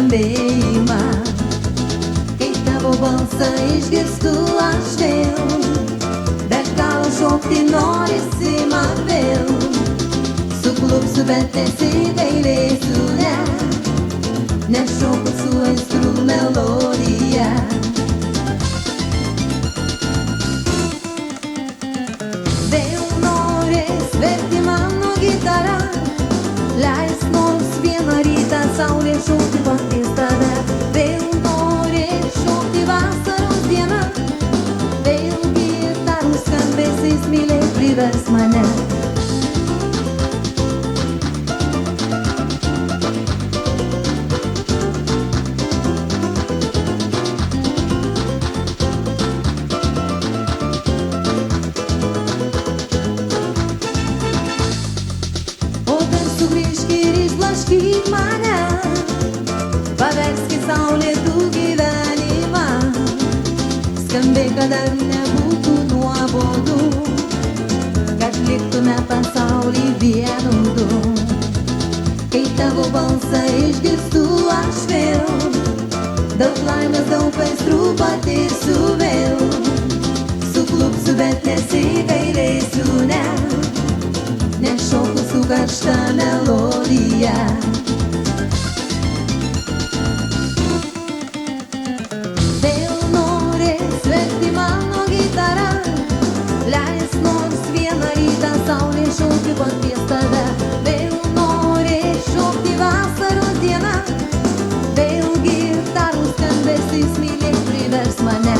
skambėjimą, kai tavo balsą išgirstu aš vėl, be galo šokti norisi man vėl. Suklupsiu, bet nesigailėsiu, ne, nešoku su aistrų melodija. Vėl norės verti mano gitarą, leis nors vieną rytą saulė šokti pakvies tave. Vėl norės šokti vasaros dieną, vėl gitarų skambesys mylėt privers mane. Sugrįžk ir išblaškyk mane, paversk į saulėtų gyvenimą, skambėk, kad dar nebūtų nuobodu, kad liktume pasaulį vienu du. Kai tavo balsą išgirstu aš vėl, daug laimės, daug aistrų patirsiu vėl. Suklupsiu, bet nesigailėsiu, ne, nešoku su karšta melodija. Vėl norės verti mano gitarą, leis nors vieną rytą saulė šokti pakvies tave. Vėl norės šokti vasaros dieną, vėl gitarų skambesys mylėt privers mane.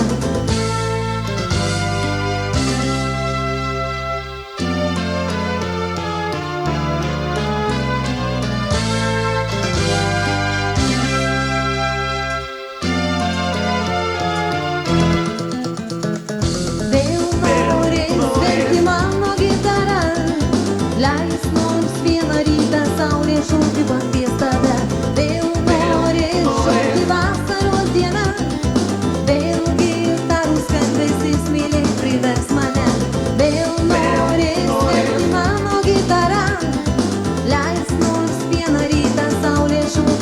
Leis nors vieną rytą saulė šokti pakvies tave. Vėl norės šokti vasaros dieną, vėl gitarų skambesys mylėt privers mane. Vėl norės verti mano gitarą, leis nors vieną rytą saulė šokti